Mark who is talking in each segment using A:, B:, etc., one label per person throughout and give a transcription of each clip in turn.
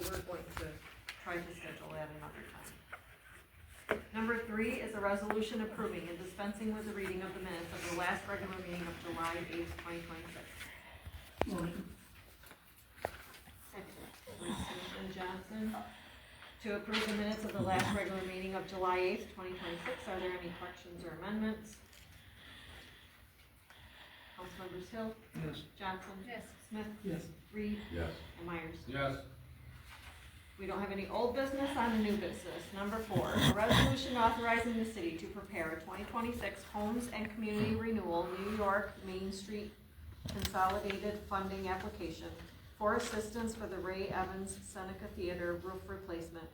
A: we're going to try to schedule that another time. Number 3 is a resolution approving and dispensing with the reading of the minutes of the last regular meeting of July 8th, 2026.
B: Motion.
A: Smith and Johnson to approve the minutes of the last regular meeting of July 8th, 2026. Are there any corrections or amendments? Councilmembers Hill?
B: Yes.
A: Johnson?
C: Yes.
A: Smith?
B: Yes.
A: Reed?
D: Yes.
A: And Myers?
D: Yes.
A: We don't have any old business on the new business. Number 4, a resolution authorizing the city to prepare a 2026 Homes and Community Renewal New York Main Street Consolidated Funding Application for assistance for the Ray Evans Seneca Theater roof replacement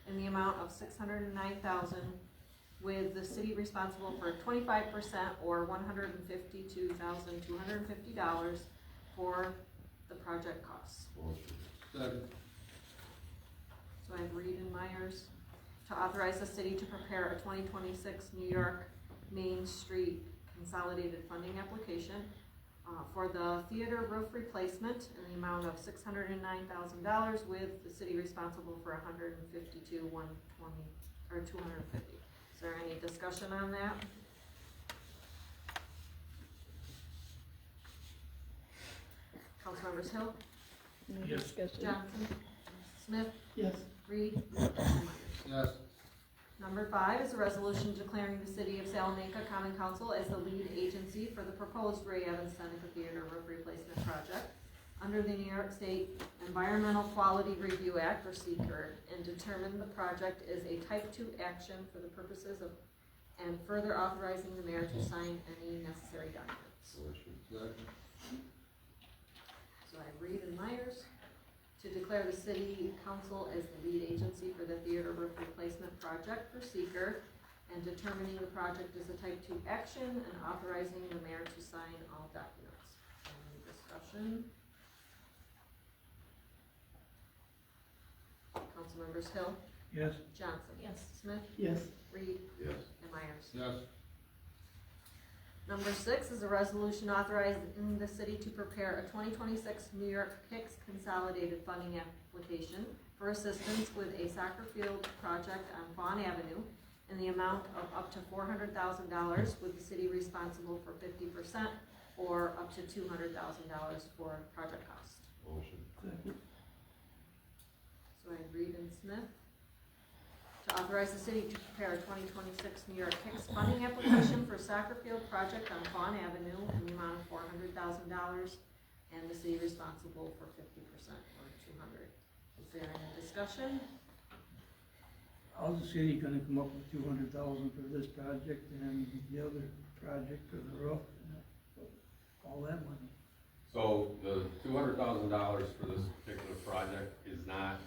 A: in the amount of $609,000, with the city responsible for 25% or $152,250 for the project costs.
D: Motion. Second.
A: So I have Reed and Myers to authorize the city to prepare a 2026 New York Main Street Consolidated Funding Application for the theater roof replacement in the amount of $609,000, with the city responsible for $152,120 or $250. Is there any discussion on that? Councilmembers Hill?
B: Yes.
A: Johnson? Smith?
B: Yes.
A: Reed? And Myers?
D: Yes.
A: Number 5 is a resolution declaring the city of Salamanca Common Council as the lead agency for the proposed Ray Evans Seneca Theater roof replacement project under the New York State Environmental Quality Review Act, or SEQR, and determine the project is a type 2 action for the purposes of, and further authorizing the mayor to sign any necessary documents.
D: Motion. Second.
A: So I have Reed and Myers to declare the city council as the lead agency for the theater roof replacement project for SEQR, and determining the project as a type 2 action and authorizing the mayor to sign all documents. Any discussion? Councilmembers Hill?
B: Yes.
A: Johnson?
C: Yes.
A: Smith?
B: Yes.
A: Reed?
D: Yes.
A: And Myers?
D: Yes.
A: Number 6 is a resolution authorizing the city to prepare a 2026 New York Kicks Consolidated Funding Application for assistance with a soccer field project on Vaughn Avenue in the amount of up to $400,000, with the city responsible for 50% or up to $200,000 for project cost.
D: Motion.
B: Second.
A: So I have Reed and Smith to authorize the city to prepare a 2026 New York Kicks funding application for soccer field project on Vaughn Avenue in the amount of $400,000, and the city responsible for 50% or $200,000. Is there any discussion?
B: How's the city gonna come up with $200,000 for this project and the other project for the roof? All that money.
E: So the $200,000 for this particular project is not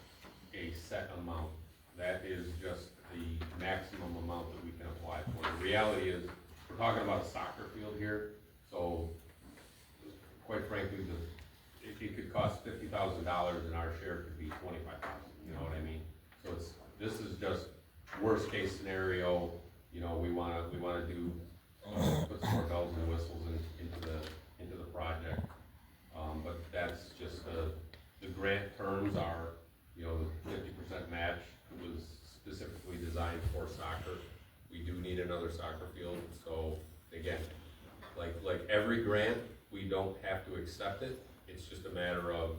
E: a set amount. That is just the maximum amount that we can apply for. The reality is, we're talking about a soccer field here, so quite frankly, it could cost $50,000 and our share could be $25,000, you know what I mean? So this is just worst case scenario, you know, we wanna do, put some more bells and whistles into the project. But that's just the grant terms are, you know, the 50% match was specifically designed for soccer. We do need another soccer field, so again, like every grant, we don't have to accept it. It's just a matter of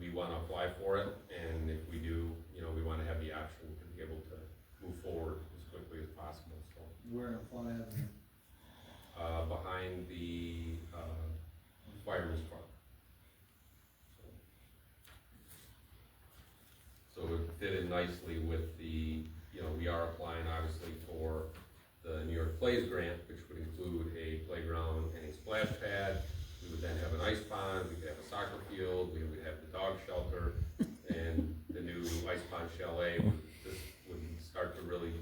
E: we want to apply for it, and if we do, you know, we want to have the option to be able to move forward as quickly as possible. So
D: Where in Vaughn Avenue?
E: behind the fireman's park. So it would fit in nicely with the, you know, we are applying obviously for the New York Plays grant, which would include a playground and a splash pad. We would then have an ice pond, we could have a soccer field, we would have the dog shelter, and the new ice pond chalet would start to really,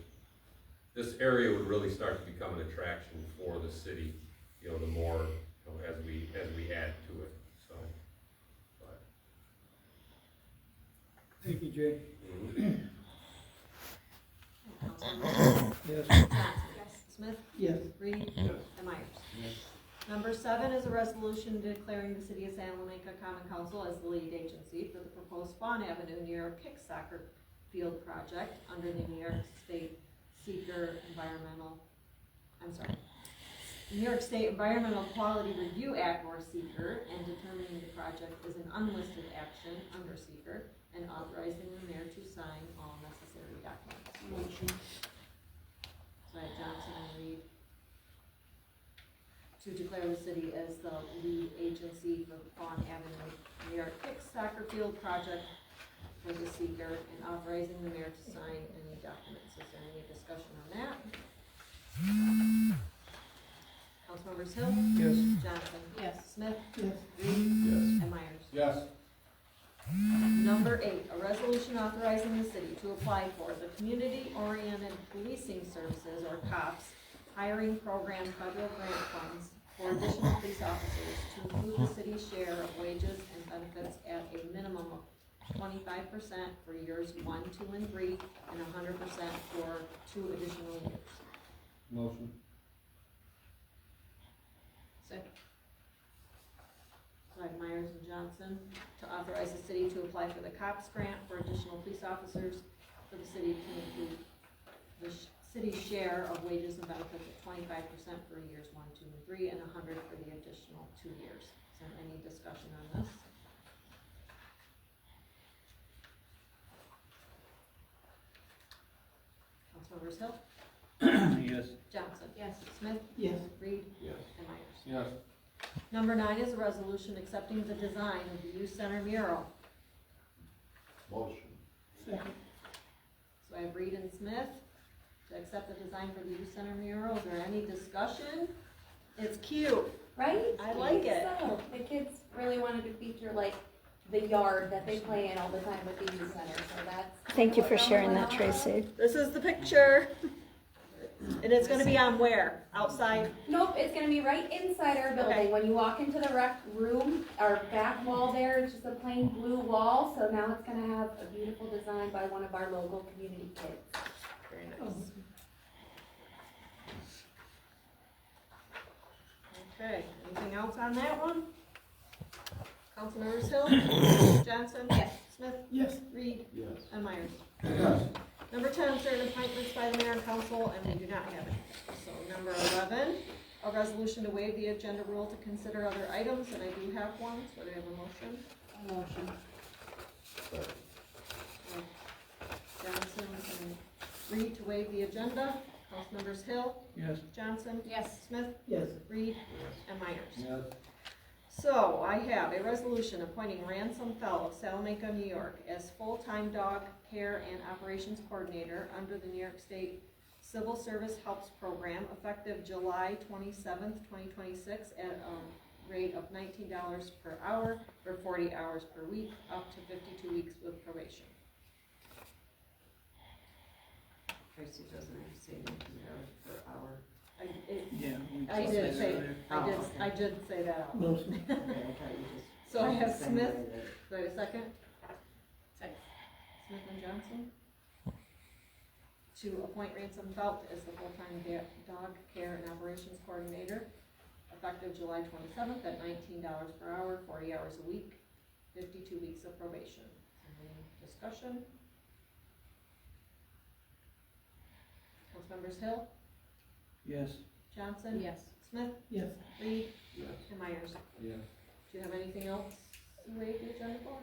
E: this area would really start to become an attraction for the city, you know, the more, you know, as we add to it, so. But,
B: Thank you, Jay.
A: Councilmembers
B: Yes.
A: Johnson?
C: Yes.
A: Smith?
C: Yes.
A: Reed?
D: Yes.
A: And Myers?
D: Yes.
A: Number 7 is a resolution declaring the city of Salamanca Common Council as the lead agency for the proposed Fawn Avenue, New York Kick Soccer Field project under the New York State New York State Environmental Quality Review Act, or SEEKR, and determining the project is an unlisted action under SEEKR, and authorizing the mayor to sign all necessary documents.
C: Motion.
A: So I have Johnson and Reed to declare the city as the lead agency for the Fawn Avenue, New York Kick Soccer Field project for the SEEKR, and authorizing the mayor to sign any documents. Is there any discussion on that? Councilmembers Hill?
B: Yes.
A: Johnson?
C: Yes.
A: Smith?
B: Yes.
A: Reed?
E: Yes.
A: And Myers?
D: Yes.
A: Number 8, a resolution authorizing the city to apply for the Community-Oriented Policing Services, or COPS, hiring program federal grant funds for additional police officers to include the city's share of wages and benefits at a minimum of 25% for years 1, 2, and 3, and 100% for 2 additional years.
D: Motion.
C: Second.
A: So I have Myers and Johnson to authorize the city to apply for the COPS grant for additional police officers for the city to include the city's share of wages and benefits at 25% for years 1, 2, and 3, and 100 for the additional 2 years. Is there any discussion on this? Councilmembers Hill?
B: Yes.
A: Johnson?
C: Yes.
A: Smith?
B: Yes.
A: Reed?
E: Yes.
A: And Myers?
D: Yes.
A: Number 9 is a resolution accepting the design of the youth center mural.
D: Motion.
B: Second.
A: So I have Reed and Smith to accept the design for the youth center mural. Is there any discussion? It's cute.
F: Right?
A: I like it.
F: So, the kids really wanted to feature like the yard that they play in all the time with the youth center, so that's.
G: Thank you
F: what
G: for
F: they're
G: sharing
F: going
G: that,
F: on.
G: Tracy.
A: This is the picture. And it's gonna be on where? Outside?
F: Nope, it's gonna be right inside our building.
A: Okay.
F: When you walk into the rec room, our back wall there, it's just a plain blue wall, so now it's gonna have a beautiful design by one of our local community kids.
A: Very nice. Okay, anything else on that one? Councilmembers Hill? Johnson?
F: Yes.
A: Smith?
B: Yes.
A: Reed?
D: Yes.
A: And Myers?
D: Yes.
A: Number 10, certain appointments by the mayor and council, and we do not have any. So number 11, a resolution to waive the agenda rule to consider other items, and I do have one, so do I have a motion?
C: Motion.
A: Johnson and Reed to waive the agenda. Councilmembers Hill,
B: Yes.
A: Johnson,
C: Yes.
A: Smith,
B: Yes.
A: Reed, and Myers.
D: Yes.
A: So I have a resolution appointing Ransom Fell of Salamanca, New York as full-time dog care and operations coordinator under the New York State Civil Service Helps Program effective July 27th, 2026 at a rate of $19 per hour for 40 hours per week, up to 52 weeks with probation.
C: Tracy doesn't have to say $19 per hour.
B: Yeah. we
A: I
B: just
A: did
B: said
A: say,
B: earlier.
A: I did say that out.
B: Motion.
C: Okay, I thought you just.
A: So I have
C: said
A: Smith.
C: that.
A: Do I have a second?
C: Second.
A: Smith and Johnson? To appoint Ransom Felt as the full-time dog care and operations coordinator, effective July 27th at $19 per hour, 40 hours a week, 52 weeks of probation. Any discussion? Councilmembers Hill,
B: Yes.
A: Johnson?
C: Yes.
A: Smith?
B: Yes.
A: Reed?
D: Yes.
A: And Myers?
D: Yes.
A: Do you have anything else to waive the agenda for?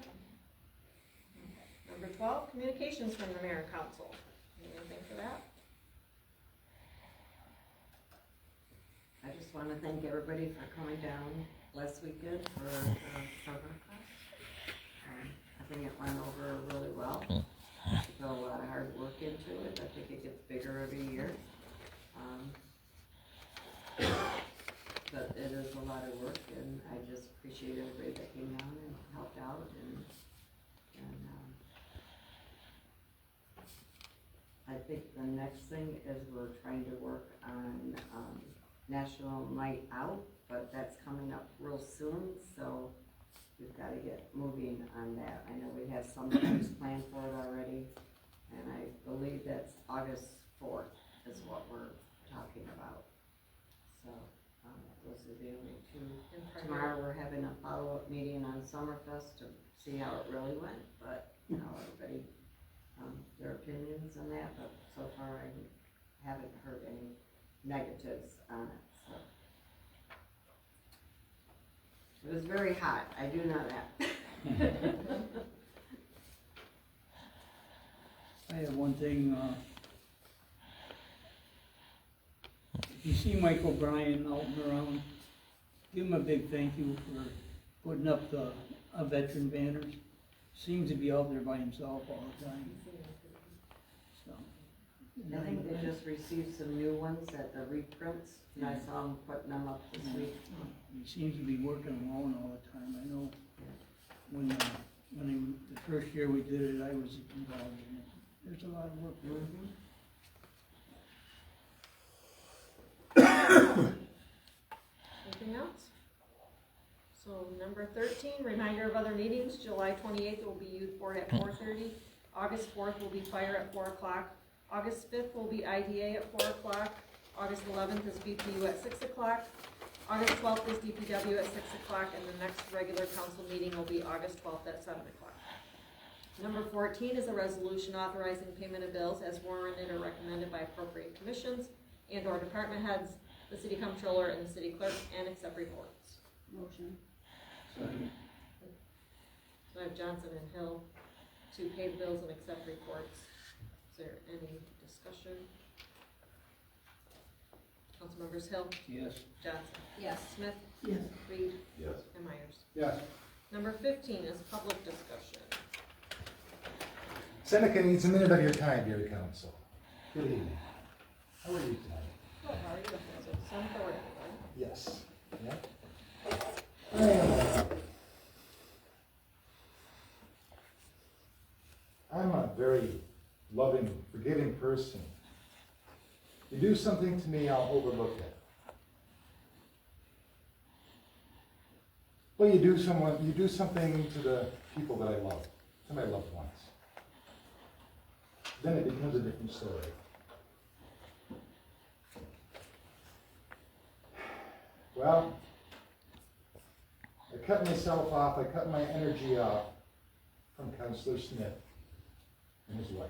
A: Number 12, communications from the mayor and council. Anything for that?
C: I just want to thank everybody for coming down last weekend for the summer class. I think it went over really well. We put a lot of hard work into it. I think it gets bigger every year. But it is a lot of work, and I just appreciate everybody that came down and helped out, and I think the next thing is we're trying to work on, National Night Out, but that's coming up real soon, so we've gotta get moving on that. I know we have some things planned for it already, and I believe that's August 4th is what we're talking about. So, those are the only two.
A: And
C: Tomorrow, we're having a follow-up meeting on Summerfest to see how it really went, but, you know, everybody, their opinions on that, but so far I haven't heard any negatives on it, so. It was very hot, I do know that.
B: I have one thing, if you see Mike O'Brien out and around, give him a big thank you for putting up the veteran banners. Seems to be out there by himself all the time, so.
C: I think they just received some new ones at the reprints, and I saw them putting them up this week.
B: He seems to be working alone all the time. I know when the first year we did it, I was involved in it. There's a lot of work.
A: Anything else? So number 13, reminder of other meetings, July 28th will be youth board at 4:30, August 4th will be fire at 4 o'clock, August 5th will be IDA at 4 o'clock, August 11th is BPU at 6 o'clock, August 12th is DPW at 6 o'clock, and the next regular council meeting will be August 12th at 7 o'clock. Number 14 is a resolution authorizing payment of bills as warranted or recommended by appropriate commissions and or department heads, the city comptroller, and the city clerk, and accept reports.
F: Motion.
B: Second.
A: So I have Johnson and Hill to pay the bills and accept reports. Is there any discussion? Councilmembers Hill,
B: Yes.
A: Johnson,
F: Yes.
A: Smith,
B: Yes.
A: Reed,
D: Yes.
A: and Myers.
D: Yes.
A: Number 15 is public discussion.
G: Seneca needs a minute of your time, dear council. Good evening. How are you tonight?
A: Good, how are you? Some authority, right?
G: Yes. Yeah. I'm a very loving, forgiving person. You do something to me, I'll overlook it. Well, you do something to the people that I love, to my loved ones. Then it becomes a different story. Well, I cut myself off, I cut my energy off from Councilor Smith and his wife.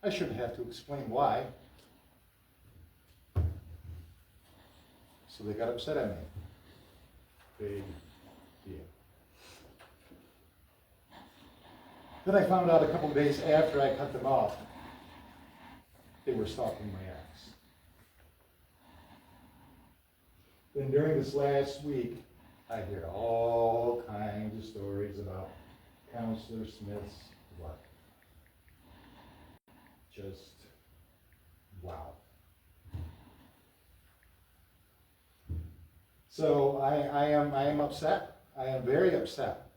G: I shouldn't have to explain why. So they got upset at me. Big deal. Then I found out a couple of days after I cut them off, they were stalking my ex. Then during this last week, I heard all kinds of stories about Counselor Smith's wife. Just wow. So I am upset. I am very upset.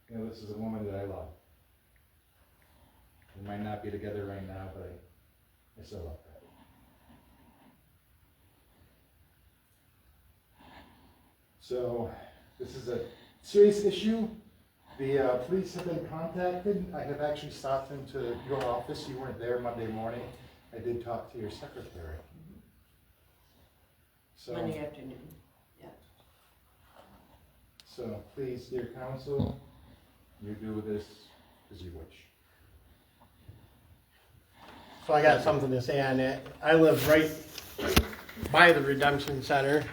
G: You know, this is a woman that I love. We might not be together right now, but I still love her. So this is a serious issue. The police have been contacted. I have actually stopped into your office. You weren't there Monday morning. I did talk to your secretary. So,
C: Monday afternoon.
G: so please, dear council, you do this as you wish.
H: So I got something to say on that. I live right by the Redemption Center,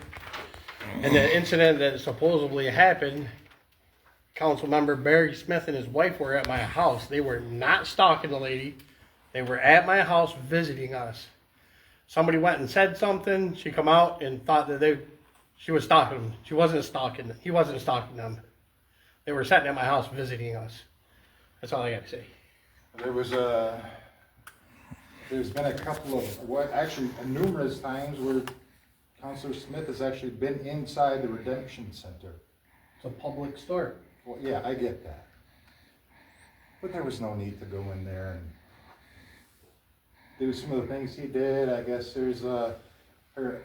H: and the incident that supposedly happened, Councilmember Barry Smith and his wife were at my house. They were not stalking the lady. They were at my house visiting us. Somebody went and said something. She come out and thought that she was stalking them. She wasn't stalking them. He wasn't stalking them. They were sitting at my house visiting us. That's all I got to say.
G: There's been a couple of, actually numerous times where Councilor Smith has actually been inside the Redemption Center.
H: It's a public store.
G: Well, yeah, I get that. But there was no need to go in there and do some of the things he did. I guess her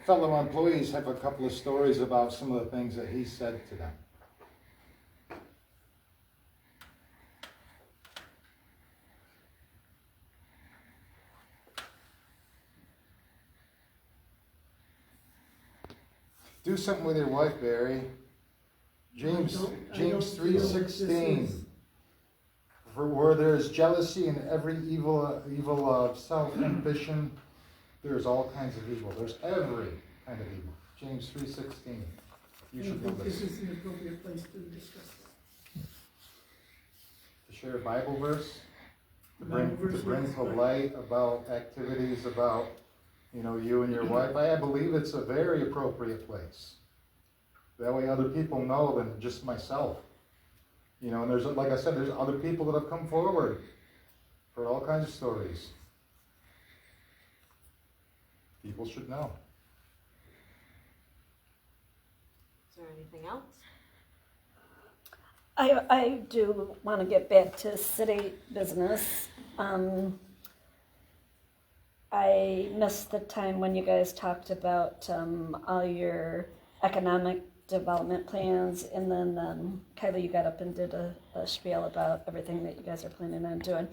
G: fellow employees have a couple of stories about some of the things that he said to them. do something with your wife, Barry. James
B: I don't
G: 3:16. For where there is jealousy and every evil of self-ambition, there's all kinds of evil. There's every kind of evil. James 3:16. You should know
B: This
G: this.
B: is the appropriate place to discuss that.
G: To share a Bible verse, to
B: Bible verse,
G: bring
B: yes,
G: to
B: right.
G: light about activities about, you and your wife. I believe it's a very appropriate place. That way other people know than just myself. And there's, like I said, there's other people that have come forward for all kinds of stories. People should know.
A: Is there anything else?
I: I do want to get back to city business. I missed the time when you guys talked about all your economic development plans, and then Kylie, you got up and did a spiel about everything that you guys are planning on doing.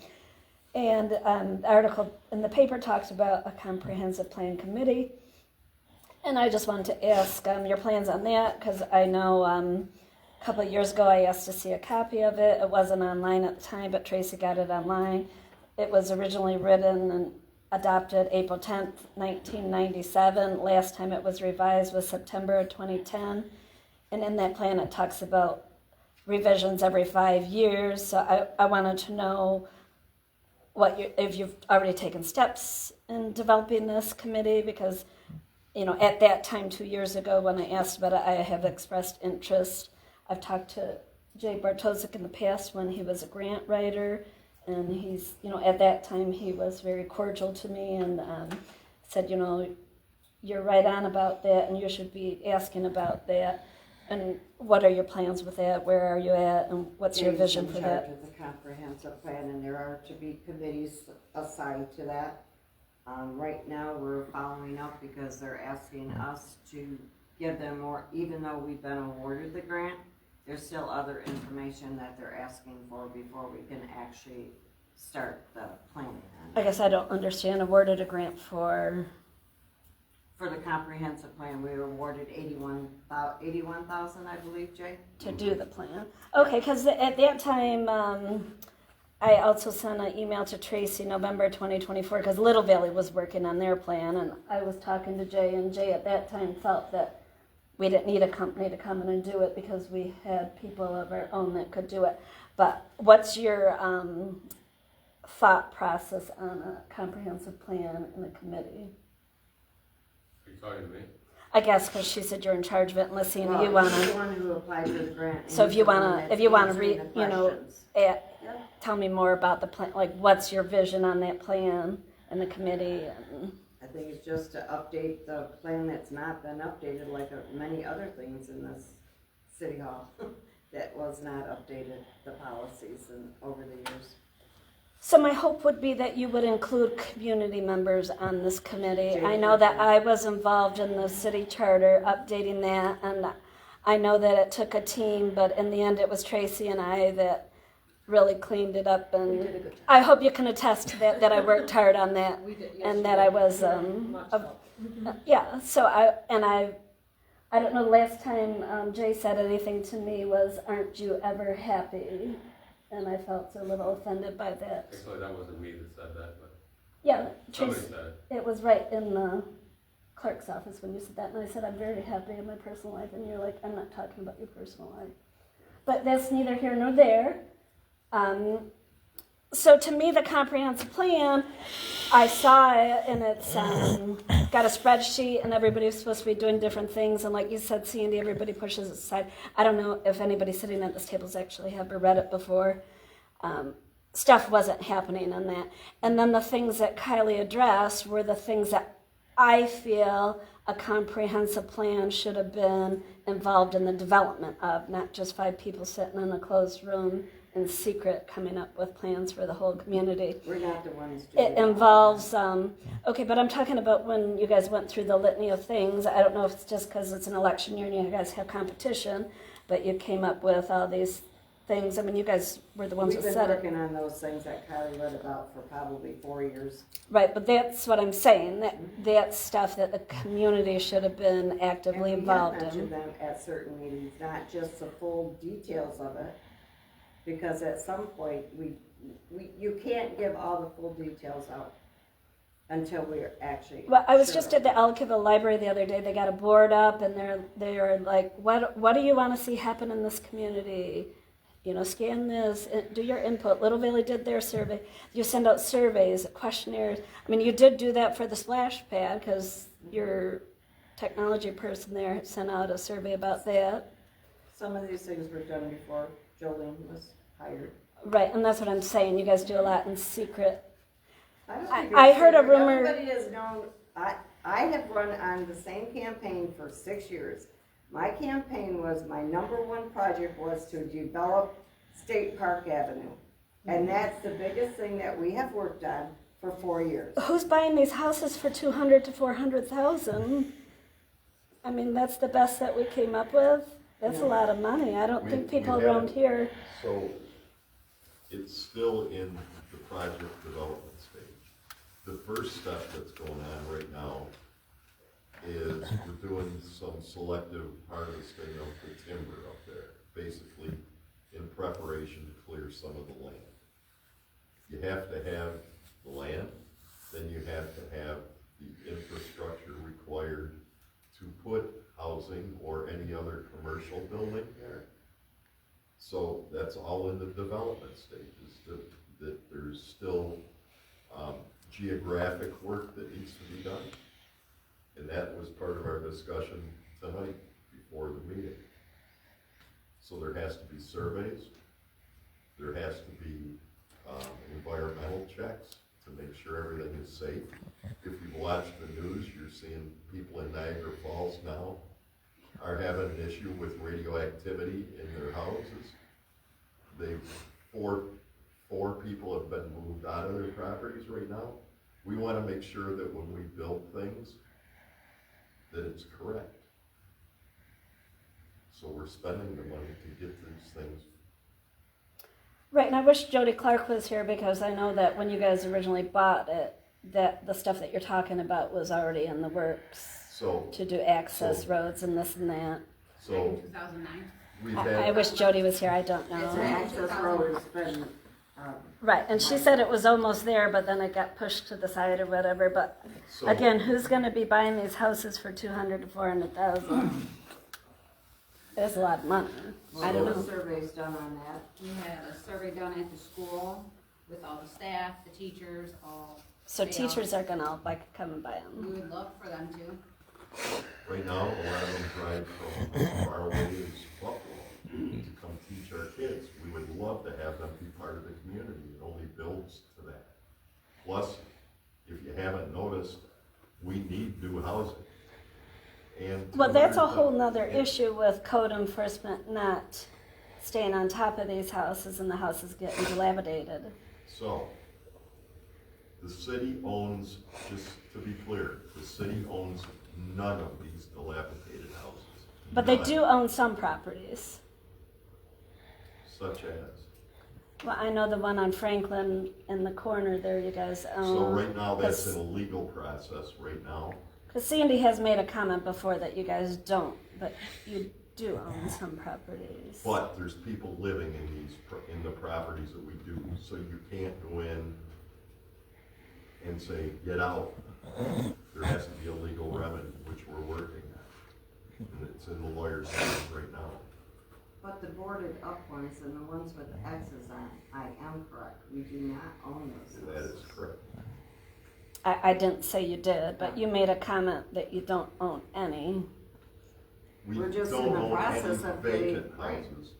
I: And the article in the paper talks about a comprehensive plan committee, and I just wanted to ask your plans on that, because I know a couple of years ago I asked to see a copy of it. It wasn't online at the time, but Tracy got it online. It was originally written and adopted April 10th, 1997. Last time it was revised was September 2010. And in that plan, it talks about revisions every 5 years. So I wanted to know if you've already taken steps in developing this committee, because, at that time, 2 years ago, when I asked about it, I have expressed interest. I've talked to Jay Bartosik in the past when he was a grant writer, and he's, at that time, he was very cordial to me and said, you're right on about that, and you should be asking about that. And what are your plans with that? Where are you at? And what's your vision for that?
C: James in charge of the comprehensive plan, and there are to be committees assigned to that. Right now, we're following up because they're asking us to give them more, even though we've been awarded the grant, there's still other information that they're asking for before we can actually start the planning on
I: I
C: it.
I: guess I don't understand. Awarded a grant for...
C: For the comprehensive plan, we were awarded 81,000, I believe, Jay?
I: to do the plan. Okay, because at that time, I also sent an email to Tracy November 2024, because Little Valley was working on their plan, and I was talking to Jay, and Jay at that time felt that we didn't need a company to come in and do it because we had people of our own that could do it. But what's your thought process on a comprehensive plan in a committee?
E: Are you talking to me?
I: I guess because she said you're in charge of it, unless you
C: Well,
I: want
C: he's the
I: to.
C: one who applied for the grant. and
I: So if
C: he's
I: you
C: the one
I: wanna-
C: that's
I: if you wanna
C: answering
I: read,
C: the
I: you know,
C: questions.
I: Tell me more about the plan. Like, what's your vision on that plan and the committee? And
C: I think it's just to update the plan that's not been updated, like many other things in this city hall that was not updated, the policies and over the years.
I: so my hope would be that you would include community members on this committee.
C: Jay
I: I know that
C: Griffin.
I: I was involved in the city charter, updating that, and I know that it took a team, but in the end it was Tracy and I that really cleaned it up, and
A: We did a good job.
I: I hope you can attest to that I worked hard on that.
A: We did, yes,
I: And
A: we
I: that
A: did.
I: I was,
A: Much
I: of-
A: help.
I: Yeah, so I don't know, the last time Jay said anything to me was, aren't you ever happy? And I felt a little offended by that.
E: Actually, that wasn't me that said that, but
I: Yeah,
E: somebody
I: Tracy,
E: said it.
I: it was right in the clerk's office when you said that, and I said, I'm very happy in my personal life, and you're like, I'm not talking about your personal life. But that's neither here nor there. So to me, the comprehensive plan, I saw it, and it's got a spreadsheet, and everybody's supposed to be doing different things. And like you said, Sandy, everybody pushes it aside. I don't know if anybody sitting at this table has actually ever read it before. Stuff wasn't happening in that. And then the things that Kylie addressed were the things that I feel a comprehensive plan should have been involved in the development of, not just 5 people sitting in a closed room in secret coming up with plans for the whole community.
C: We're not the ones doing
I: It involves, okay, but I'm talking about when you guys went through the litany of things. I don't know if it's just because it's an election year and you guys have competition, but you came up with all these things. I mean, you guys were the ones
C: We've
I: that
C: been
I: said it.
C: working on those things that Kylie read about for probably 4 years.
I: Right, but that's what I'm saying, that's stuff that the community should have been actively
C: And we have
I: involved
C: mentioned
I: in.
C: them at certain meetings, not just the full details of it, because at some point, you can't give all the full details out until we're actually.
I: Well, I was
C: sure.
I: just at the Elkiville Library the other day, they got a board up and they're like, what do you wanna see happen in this community? You know, scan this, do your input. Little Valley did their survey. You send out surveys, questionnaires. I mean, you did do that for the splash pad because your technology person there sent out a survey about that.
C: Some of these things were done before Jolene was hired.
I: Right, and that's what I'm saying. You guys do a lot in secret.
C: don't
I: I-
C: think
I: I
C: it's
I: heard a
C: secret.
I: rumor-
C: Everybody has known, I have run on the same campaign for 6 years. My campaign was, my number one project was to develop State Park Avenue. And that's the biggest thing that we have worked on for 4 years.
I: Who's buying these houses for 200 to 400,000? I mean, that's the best that we came up with. That's a lot of money. I don't
J: We-
I: think
J: we
I: people
J: have-
I: around here.
J: So it's still in the project development stage. The first step that's going on right now is we're doing some selective harvesting of the timber up there, basically in preparation to clear some of the land. You have to have the land, then you have to have the infrastructure required to put housing or any other commercial building there. So that's all in the development stages, that there's still geographic work that needs to be done. And that was part of our discussion tonight before the meeting. So there has to be surveys, there has to be environmental checks to make sure everything is safe. If you've watched the news, you're seeing people in Niagara Falls now are having an issue with radioactivity in their houses. Four people have been moved out of their properties right now. We want to make sure that when we build things, that it's correct. So we're spending the money to get these things.
I: Right, and I wish Jody Clark was here because I know that when you guys originally bought it, that the stuff that you're talking about was already in the works
J: So,
I: to do access
J: So-
I: roads and this and that.
J: so
K: 2009.
J: we've
I: I
J: had,
I: wish Jody was here, I don't
C: It's an
I: know.
C: access road, it's been,
I: Right, and she said it was almost there, but then it got pushed to the side or whatever, but
J: so,
I: again, who's gonna be buying these houses for 200 to 400,000? That's a lot of money. I don't
C: the
I: know.
C: surveys done on that.
K: We had a survey done at the school with all the staff, the teachers, all.
I: So
K: they all-
I: teachers are gonna all come and buy
K: We
I: them.
K: would love for them to.
J: right now, a lot of them drive from as far away as Buffalo to come teach our kids. We would love to have them be part of the community. It only builds to that. Plus, if you haven't noticed, we need new housing. And
I: Well, that's a
J: 200,000
I: whole nother issue with code enforcement not staying on top of these houses and the houses getting dilapidated.
J: So, the city owns, just to be clear, the city owns none of these dilapidated houses.
I: But they
J: None.
I: do own some properties.
J: Such as.
I: Well, I know the one on Franklin in the corner there you guys
J: So
I: own.
J: right now, that's
I: Cause-
J: in a legal process right now.
I: Cause Sandy has made a comment before that you guys don't, but you do own some properties.
J: But there's people living in these, in the properties that we do, so you can't go in and say, get out. There has to be a legal remedy, which we're working on. And it's in the lawyer's hands right now.
C: But the boarded up ones and the ones with the X's on, I am correct, we do not own those
J: That
C: houses.
J: is correct.
I: I didn't say you did, but you made a comment that you don't own any.
J: We
C: We're just in
J: don't
C: the
J: own
C: process
J: any
C: of getting-
J: vacant
C: right.
J: houses.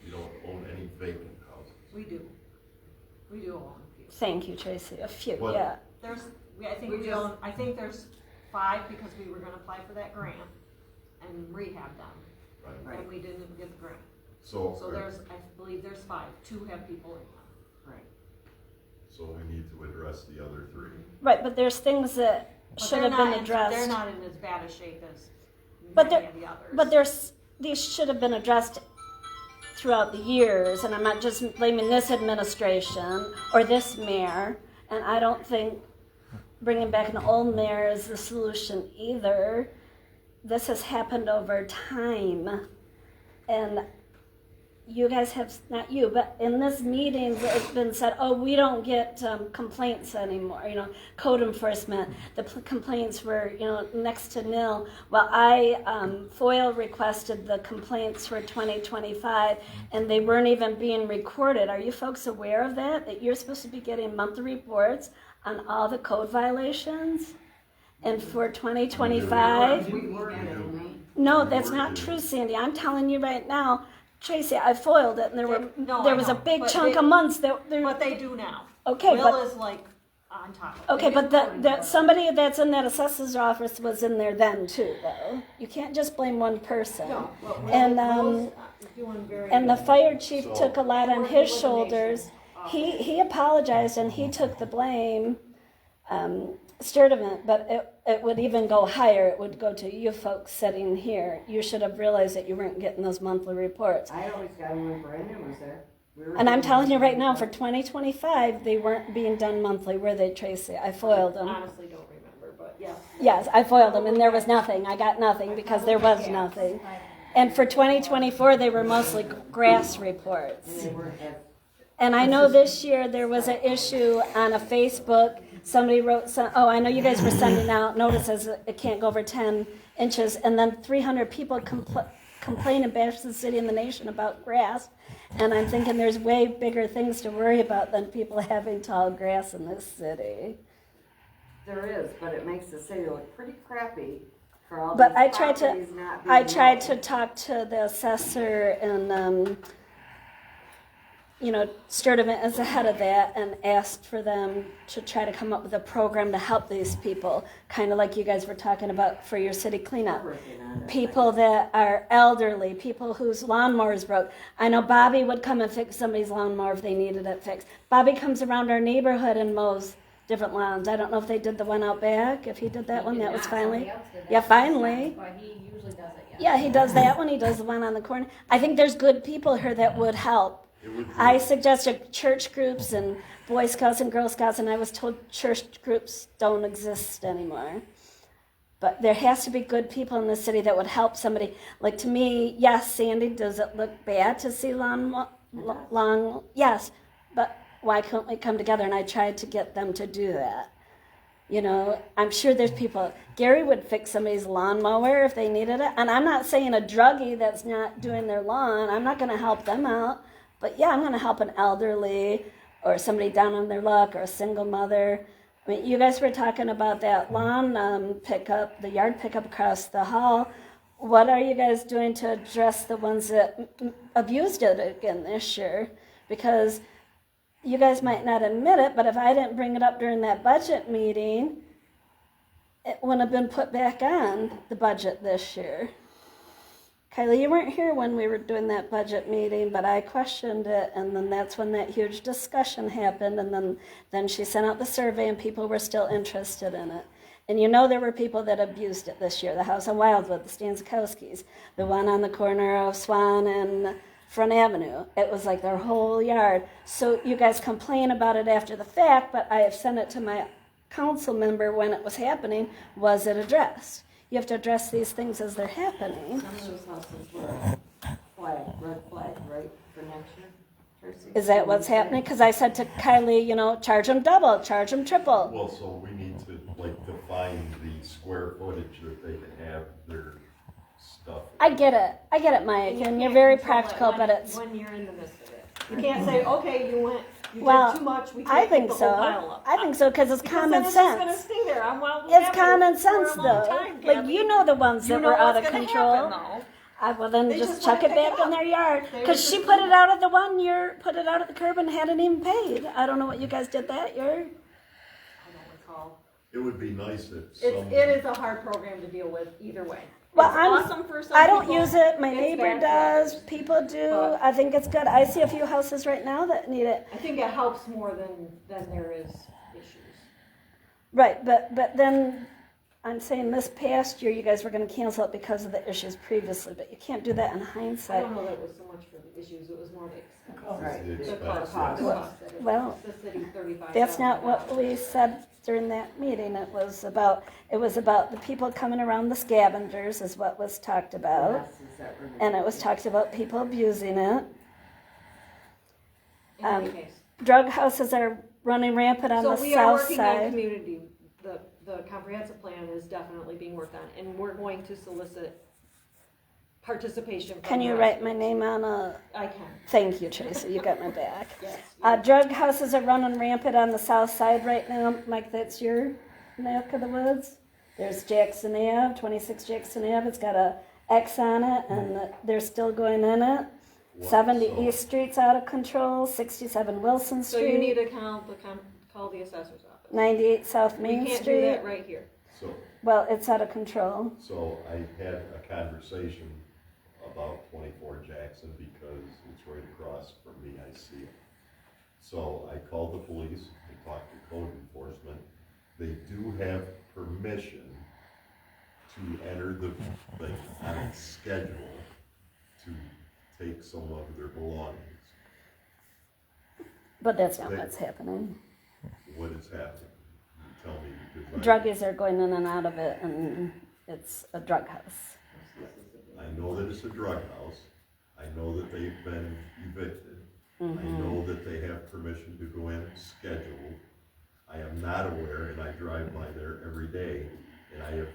J: We don't own any vacant houses.
A: We do. We do own a few.
I: Thank you, Tracy. A few,
J: What?
I: yeah.
A: I think we own, I think there's 5 because we were gonna apply for that grant and rehab them.
J: Right.
A: And we didn't get the grant.
J: So,
A: So there's, I believe there's 5. 2 have people in them.
C: Right.
J: so we need to address the other 3.
I: Right, but there's things that
A: But
I: should
A: they're
I: have been
A: not in-
I: addressed.
A: They're not in as bad a shape as
I: But
A: many of the others.
I: But these should have been addressed throughout the years, and I'm not just blaming this administration or this mayor, and I don't think bringing back an old mayor is the solution either. This has happened over time, and you guys have, not you, but in this meeting, it's been said, oh, we don't get complaints anymore, code enforcement. The complaints were, next to nil. Well, FOIL requested the complaints for 2025, and they weren't even being recorded. Are you folks aware of that? That you're supposed to be getting monthly reports on all the code violations? And for 2025? No, that's not true, Sandy. I'm telling you right now, Tracy, I foiled it, and there was a big chunk of months that there.
A: But they do now.
I: Okay,
A: Will is like on top of it.
I: Okay, but that somebody that's in that assessor's office was in there then too, though. You can't just blame one person.
A: No, but
I: And
A: Will's doing very
I: and the
A: good.
I: fire chief took a lot on his
A: Working with the
I: shoulders.
A: nation.
I: He apologized and he took the blame. Sturdivant, but it would even go higher. It would go to you folks sitting here. You should have realized that you weren't getting those monthly reports.
C: I always got them when Brandon was there.
I: And I'm telling you right now, for 2025, they weren't being done monthly, were they, Tracy? I foiled them.
A: Honestly, don't remember, but yeah.
I: Yes, I foiled them, and there was nothing. I got nothing because there was nothing. And for 2024, they were mostly grass reports.
C: And they weren't as,
I: And I know this year there was an issue on a Facebook. Somebody wrote, I know you guys were sending out notices it can't go over 10 inches, and then 300 people complain and bash the city and the nation about grass. And I'm thinking there's way bigger things to worry about than people having tall grass in this city.
C: there is, but it makes the city look pretty crappy for all
I: But
C: these
I: I tried
C: properties not being
I: I tried to
C: mowed.
I: talk to the assessor and, Sturdivant is ahead of that and asked for them to try to come up with a program to help these people, kind of like you guys were talking about for your city cleanup.
C: Working on it.
I: People that are elderly, people whose lawnmowers broke. I know Bobby would come and fix somebody's lawnmower if they needed it fixed. Bobby comes around our neighborhood and mows different lawns. I don't know if they did the one out back, if he did that one, that was finally. Yeah, finally.
K: But he usually does it,
I: Yeah, he does that one, he does the one on the corner. I think there's good people here that would help.
J: It would be-
I: I suggested church groups and Boy Scouts and Girl Scouts, and I was told church groups don't exist anymore. But there has to be good people in the city that would help somebody. Like to me, yes, Sandy, does it look bad to see long? Yes, but why couldn't we come together? And I tried to get them to do that. I'm sure there's people. Gary would fix somebody's lawnmower if they needed it. And I'm not saying a druggie that's not doing their lawn, I'm not going to help them out. But yeah, I'm going to help an elderly or somebody down on their luck or a single mother. I mean, you guys were talking about that lawn pickup, the yard pickup across the hall. What are you guys doing to address the ones that abused it again this year? Because you guys might not admit it, but if I didn't bring it up during that budget meeting, it wouldn't have been put back on the budget this year. Kylie, you weren't here when we were doing that budget meeting, but I questioned it, and then that's when that huge discussion happened, and then she sent out the survey, and people were still interested in it. And there were people that abused it this year. The house on Wildwood, the Stanzikowskis, the one on the corner of Swan and Front Avenue. It was like their whole yard. So you guys complain about it after the fact, but I have sent it to my council member when it was happening. Was it addressed? You have to address these things as they're happening.
C: Some of those houses were red flag, right, for next year? Tracy?
I: Is that what's happening? Because I said to Kylie, charge them double, charge them triple.
J: Well, so we need to define the square footage that they can have their stuff.
I: I get it, Mike, and you're very practical, but it's,
A: When you're in the midst of it. You can't say, okay, you
I: well,
A: did too much, we
I: I
A: can't
I: think
A: keep the
I: so.
A: whole pile up.
I: I think so, because it's
A: Because
I: common
A: then it's just gonna
I: sense.
A: stay there on Wildwood
I: It's
A: Avenue
I: common
A: for
I: sense,
A: a long
I: though.
A: time,
I: Like,
A: Gabby.
I: you know the ones
A: You
I: that
A: know
I: were out
A: what's
I: of
A: gonna
I: control.
A: happen, though.
I: Well, then
A: They
I: just
A: just
I: chuck
A: wanna
I: it
A: pick
I: back
A: it
I: in
A: up.
I: their yard.
A: They
I: Because
A: were
I: she
A: just
I: put it
A: gonna-
I: out at the one year, put it out at the curb and hadn't even paid. I don't know what you guys did that year.
A: I don't recall.
J: It would be nice if
A: It is a hard program to deal with either way.
I: Well,
A: It's awesome for some
I: I don't
A: people,
I: use it. My
A: it's
I: neighbor
A: bad for
I: does.
A: others.
I: People do.
A: But-
I: I think it's good. I see a few houses right now that need it.
A: I think it helps more than there is issues.
I: Right, but then I'm saying this past year, you guys were gonna cancel it because of the issues previously, but you can't do that in
A: I
I: hindsight.
A: don't know that it was so much for the issues, it was more the expense.
C: Right.
J: The
A: The
J: expense,
A: cost, the
J: yes.
A: cost that it
I: Well,
A: cost the city $35,000.
I: That's not what we said during that meeting. It was about the people coming around the scavengers is what was talked about.
C: Messes that we're
I: And it was talked about people abusing it.
A: In any case.
I: Drug houses are running rampant on the
A: So we are
I: south
A: working on
I: side.
A: community, the comprehensive plan is definitely being worked on, and we're going to solicit participation from
I: Can you
A: the
I: write my
A: residents.
I: name on a,
A: I can,
I: thank you, Tracy, you got my back.
A: yes.
I: Drug houses are running rampant on the south side right now. Mike, that's your neck of the woods. There's Jackson Ave, 26 Jackson Ave. It's got a X on it, and they're still going in it.
J: Wow,
I: 70
J: so-
I: East Street's out of control. 67 Wilson
A: So you need
I: Street.
A: to call the assessor's office.
I: 98 South
A: We
I: Main
A: can't do
I: Street.
A: that right here.
J: So,
I: Well, it's out of control.
J: so I had a conversation about 24 Jackson because it's right across from me, I see it. So I called the police, I talked to code enforcement. They do have permission to enter the thing on a schedule to take some of their belongings.
I: But that's not
J: They-
I: what's happening.
J: What is happening? You tell me, because
I: Druggies are going in and out of it, and it's a drug house.
J: I know that it's a drug house. I know that they've been evicted. I
I: Mm-hmm.
J: know that they have permission to go in scheduled. I am not aware, and I drive by there every day, and I have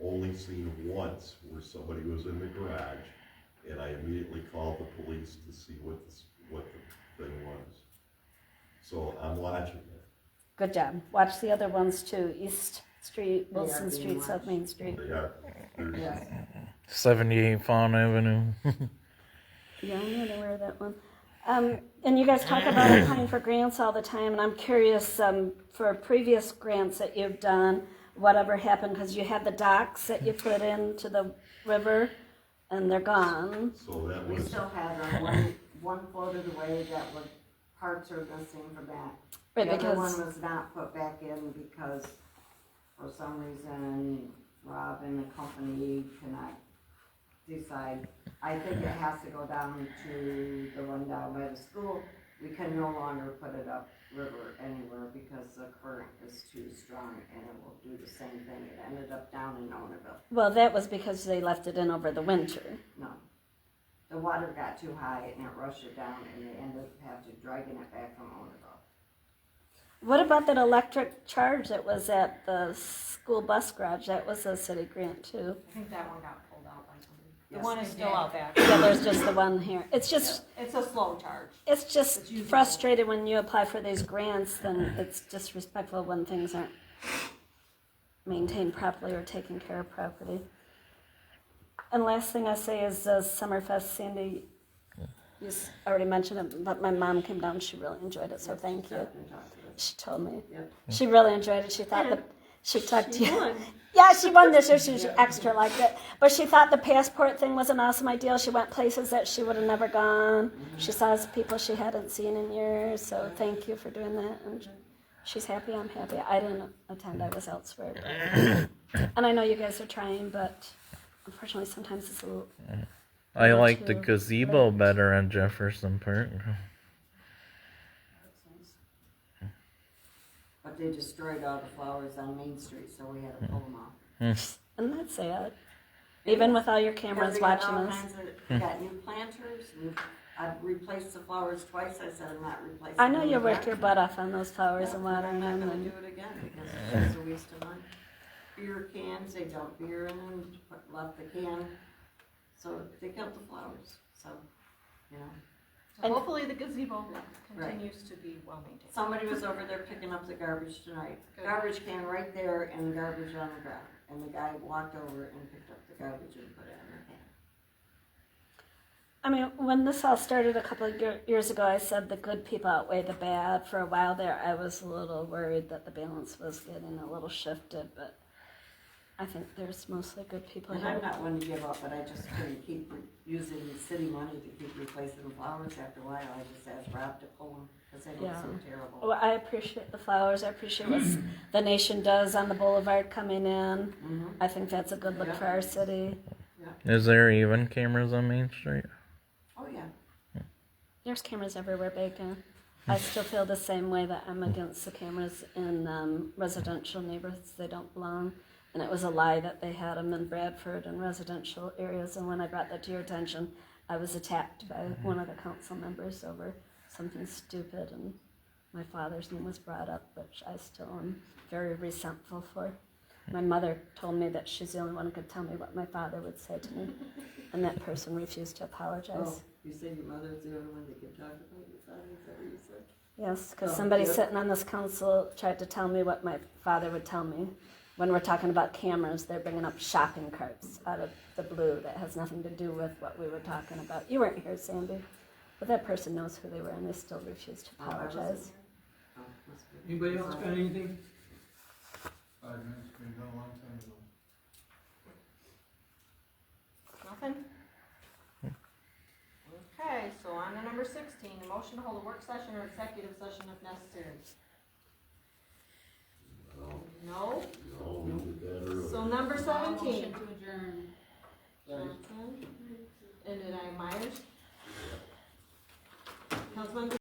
J: only seen once where somebody was in the garage, and I immediately called the police to see what the thing was. So I'm watching it.
I: Good job. Watch the other ones too. East Street,
C: They are
I: Wilson
C: being
I: Street, South
C: watched.
I: Main Street.
J: They are, there's,
C: Yes.
L: 78 Fawn Avenue.
I: Yeah, I'm not aware of that one. And you guys talk about applying for grants all the time, and I'm curious, for previous grants that you've done, whatever happened, because you had the docks that you put into the river, and they're gone.
J: so that
C: We
J: was,
C: still have one floated away that was, parts are missing from that.
I: Right,
C: The other
I: because,
C: one was not put back in because for some reason Rob and the company cannot decide. I think it has to go down to the one down by the school. We can no longer put it up river anywhere because the current is too strong and it will do the same thing. It ended up down in Onerville.
I: well, that was because they left it in over the winter.
C: No. The water got too high and it rushed it down and they ended up having to dragging it back from Onerville.
I: What about that electric charge that was at the school bus garage? That was a city grant too.
A: I think that one got pulled out by somebody. The
C: Yes,
A: one is
C: they
A: still
C: did.
A: out back.
I: Yeah, there's just the one here. It's just,
A: It's a slow charge.
I: it's
A: It's
I: just
A: usable.
I: frustrating when you apply for these grants, then it's disrespectful when things aren't maintained properly or taken care of properly. And last thing I say is Summerfest, Sandy, you already mentioned it, but my mom came down, she really enjoyed it, so thank you. She told me.
C: Yep.
I: She really enjoyed it. She thought that, she talked to
A: She
I: you.
A: won.
I: Yeah, she won this year. She's extra liked it. But she thought the passport thing was an awesome idea. She went places that she would have never gone. She saw people she hadn't seen in years. So thank you for doing that. And she's happy. I'm happy. I didn't attend. I was elsewhere. But, and I know you guys are trying, but unfortunately sometimes it's a little...
L: I like the
I: too.
L: gazebo better on Jefferson Park.
C: But they destroyed all the flowers on Main Street, so we had to pull them off.
I: And that's sad. Even with all your cameras
C: Because they got
I: watching
C: all
I: us.
C: kinds of- We got new planters, I've replaced the flowers twice, I said I'm not replacing
I: I know
C: them
I: you worked
C: again.
I: your butt off on those flowers
C: Yeah,
I: and
C: I'm
I: watering
C: not
I: them.
C: gonna
I: And
C: do it again, because it's just a waste of money. Beer cans, they dumped beer in them, left the can, so they killed the flowers, so, you know.
A: So hopefully the gazebo continues to be well maintained.
C: Somebody was over there picking up the garbage tonight.
A: Good.
C: Garbage can right there and garbage on the ground. And the guy walked over and picked up the garbage and put it in the can.
I: I mean, when this all started a couple of years ago, I said the good people outweigh the bad. For a while there, I was a little worried that the balance was getting a little shifted, but I think there's mostly good people
C: And I'm
I: here.
C: not one to give up, but I just couldn't keep using city money to keep replacing the flowers. After a while, I just asked Rob to pull them, because they look
I: Yeah.
C: so terrible.
I: Well, I appreciate the flowers. I appreciate what the nation does on the boulevard coming in.
C: Mhm.
I: I think that's a good look for our city.
L: Is there even cameras on Main Street?
C: Oh, yeah.
I: There's cameras everywhere, Bacon. I still feel the same way that I'm against the cameras in residential neighborhoods. They don't belong. And it was a lie that they had them in Bradford and residential areas. And when I brought that to your attention, I was attacked by one of the council members over something stupid. And my father's name was brought up, which I still am very resentful for. My mother told me that she's the only one who could tell me what my father would say to me. And that person refused to apologize.
C: Oh, you said your mother's the only one that could talk about your father, is that what you said?
I: Yes, because
C: Oh,
I: somebody
C: yeah.
I: sitting on this council tried to tell me what my father would tell me. When we're talking about cameras, they're bringing up shopping carts out of the blue that has nothing to do with what we were talking about. You weren't here, Sandy, but that person knows who they were, and they still refused to
C: Oh, I wasn't
I: apologize.
C: here. Oh, must be.
B: Anybody else got anything?
D: 5 minutes, been done a long time ago.
A: Nothing? Okay, so on to number 16, a motion to hold a work session or executive session if necessary. No?
J: No, we did that earlier.
A: So number 17.
K: Motion to adjourn.
A: Johnson, and then I Myers. Councilmember